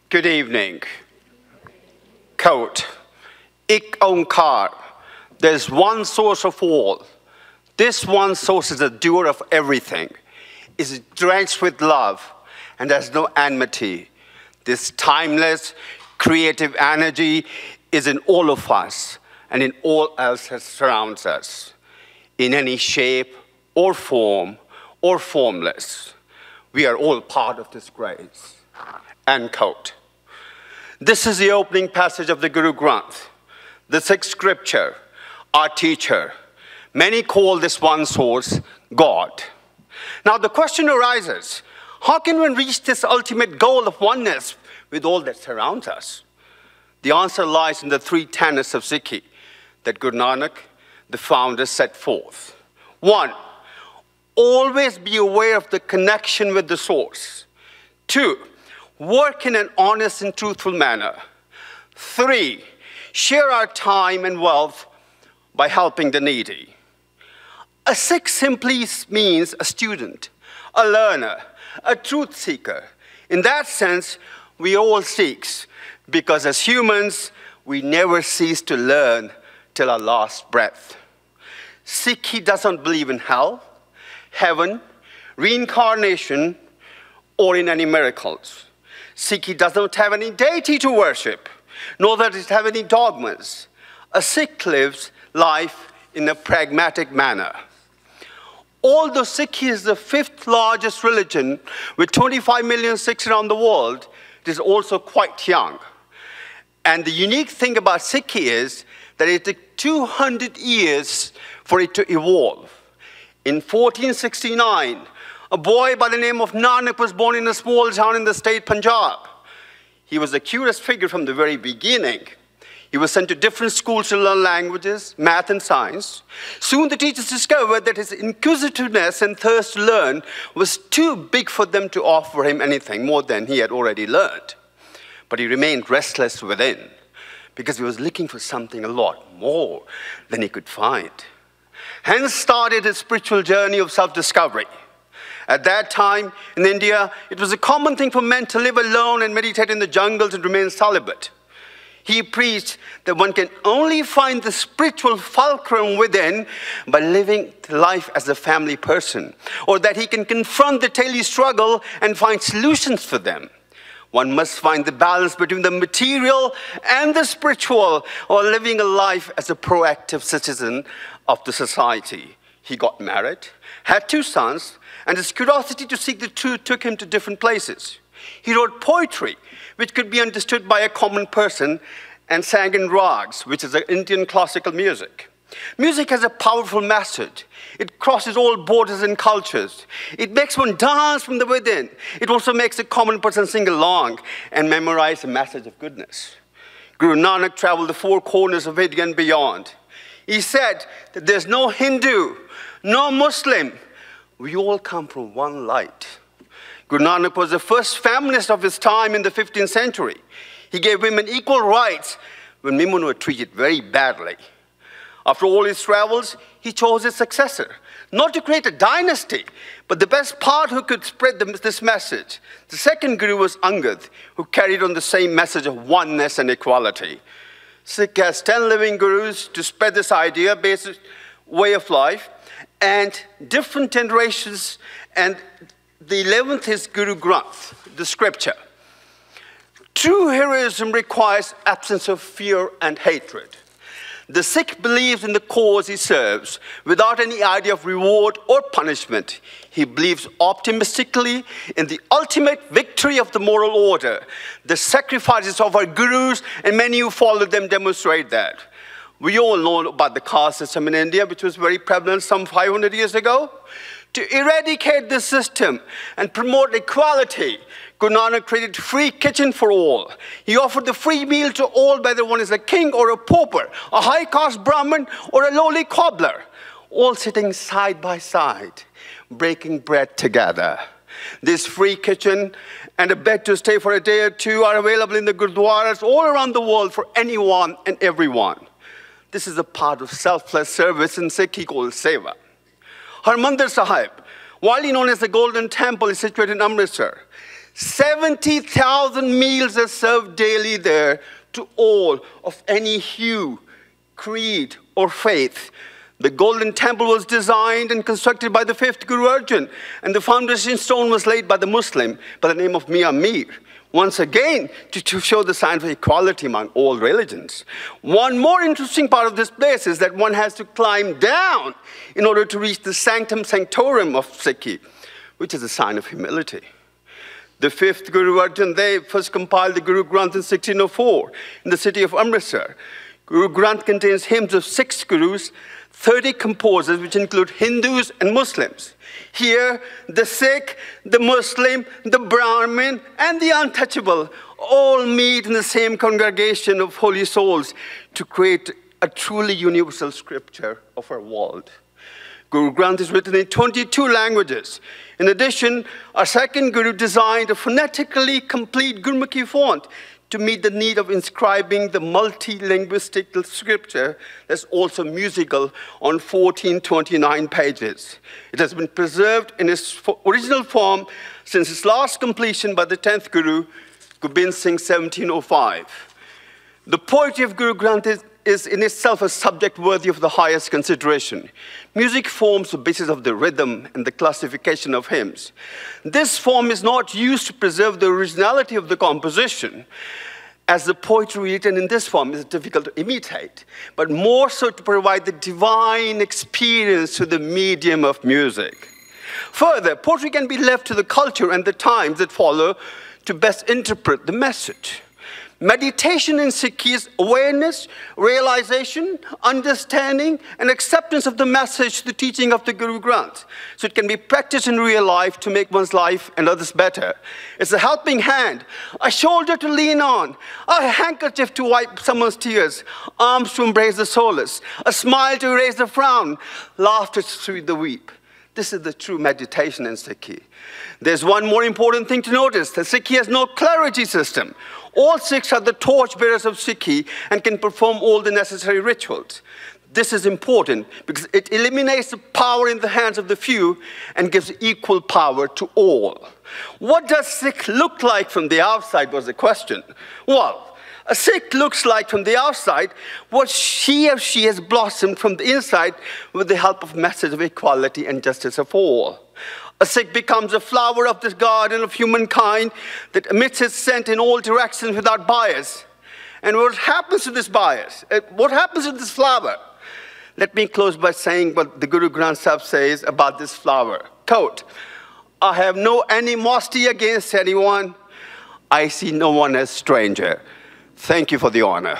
Good evening. Quote, Ik Onkar, there's one source of all. This one source is the doer of everything, is drenched with love, and has no enmity. This timeless, creative energy is in all of us and in all else that surrounds us, in any shape or form or formless. We are all part of this grace. End quote. This is the opening passage of the Guru Granth, the Sikh scripture, our teacher. Many call this one source God. Now the question arises, how can one reach this ultimate goal of oneness with all that surrounds us? The answer lies in the three tenets of Sikhi that Guru Nanak, the founder, set forth. 1, always be aware of the connection with the source. 2, work in an honest and truthful manner. 3, share our time and wealth by helping the needy. A Sikh simply means a student, a learner, a truth seeker. In that sense, we are all Sikhs, because as humans, we never cease to learn till our last breath. Sikhi doesn't believe in hell, heaven, reincarnation, or in any miracles. Sikhi does not have any deity to worship, nor does it have any dogmas. A Sikh lives life in a pragmatic manner. Although Sikhi is the 5th largest religion with 25 million Sikhs around the world, it is also quite young. And the unique thing about Sikhi is that it took 200 years for it to evolve. In 1469, a boy by the name of Nanak was born in a small town in the state Punjab. He was a curious figure from the very beginning. He was sent to different schools to learn languages, math and science. Soon the teachers discovered that his inquisitiveness and thirst to learn was too big for them to offer him anything more than he had already learned. But he remained restless within because he was looking for something a lot more than he could find. Hence started his spiritual journey of self-discovery. At that time in India, it was a common thing for men to live alone and meditate in the jungles and remain celibate. He preached that one can only find the spiritual fulcrum within by living life as a family person, or that he can confront the daily struggle and find solutions for them. One must find the balance between the material and the spiritual, or living a life as a proactive citizen of the society. He got married, had 2 sons, and his curiosity to seek the truth took him to different places. He wrote poetry, which could be understood by a common person, and sang in rags, which is Indian classical music. Music has a powerful message. It crosses all borders and cultures. It makes one dance from the within. It also makes a common person sing along and memorize the message of goodness. Guru Nanak traveled the 4 corners of India and beyond. He said that there's no Hindu, no Muslim. We all come from one light. Guru Nanak was the first feminist of his time in the 15th century. He gave women equal rights when women were treated very badly. After all his travels, he chose his successor, not to create a dynasty, but the best part who could spread this message. The second guru was Angad, who carried on the same message of oneness and equality. Sikh has 10 living gurus to spread this idea-based way of life, and different generations, and the 11th is Guru Granth, the scripture. True heroism requires absence of fear and hatred. The Sikh believes in the cause he serves without any idea of reward or punishment. He believes optimistically in the ultimate victory of the moral order. The sacrifices of our gurus and many who follow them demonstrate that. We all know about the caste system in India, which was very prevalent some 500 years ago. To eradicate this system and promote equality, Guru Nanak created free kitchen for all. He offered the free meal to all, whether one is a king or a pauper, a high-caste Brahmin or a lowly cobbler, all sitting side by side, breaking bread together. This free kitchen and a bed to stay for a day or 2 are available in the gurdwaras all around the world for anyone and everyone. This is a part of selfless service in Sikh called Seva. Harmandir Sahib, widely known as the Golden Temple, is situated in Amritsar. 70,000 meals are served daily there to all of any hue, creed, or faith. The golden temple was designed and constructed by the 5th Guru Arjan, and the foundation stone was laid by the Muslim by the name of Mian Mir, once again to show the sign of equality among all religions. One more interesting part of this place is that one has to climb down in order to reach the sanctum sanctorum of Sikhi, which is a sign of humility. The 5th Guru Arjan, they first compiled the Guru Granth in 1604 in the city of Amritsar. Guru Granth contains hymns of 6 gurus, 30 composers, which include Hindus and Muslims. Here, the Sikh, the Muslim, the Brahmin, and the untouchable all meet in the same congregation of holy souls to create a truly universal scripture of our world. Guru Granth is written in 22 languages. In addition, our 2nd Guru designed a phonetically complete Gurmukhi font to meet the need of inscribing the multi-linguistic scripture that's also musical on 1429 pages. It has been preserved in its original form since its last completion by the 10th Guru, Gobind Singh, 1705. The poetry of Guru Granth is in itself a subject worthy of the highest consideration. Music forms the basis of the rhythm and the classification of hymns. This form is not used to preserve the originality of the composition, as the poetry written in this form is difficult to imitate, but more so to provide the divine experience through the medium of music. Further, poetry can be left to the culture and the times that follow to best interpret the message. Meditation in Sikhi is awareness, realization, understanding, and acceptance of the message, the teaching of the Guru Granth. So it can be practiced in real life to make one's life and others better. It's a helping hand, a shoulder to lean on, a handkerchief to wipe someone's tears, arms to embrace the solace, a smile to erase the frown, laughter to soothe the weep. This is the true meditation in Sikhi. There's one more important thing to notice. The Sikhi has no clergy system. All Sikhs are the torchbearers of Sikhi and can perform all the necessary rituals. This is important because it eliminates the power in the hands of the few and gives equal power to all. What does Sikh look like from the outside was the question. Well, a Sikh looks like from the outside what he or she has blossomed from the inside with the help of message of equality and justice of all. A Sikh becomes a flower of this garden of humankind that emits its scent in all directions without bias. And what happens to this bias? What happens to this flower? Let me close by saying what the Guru Granth Sahib says about this flower. Quote, I have no animosity against anyone. I see no one as stranger. Thank you for the honor.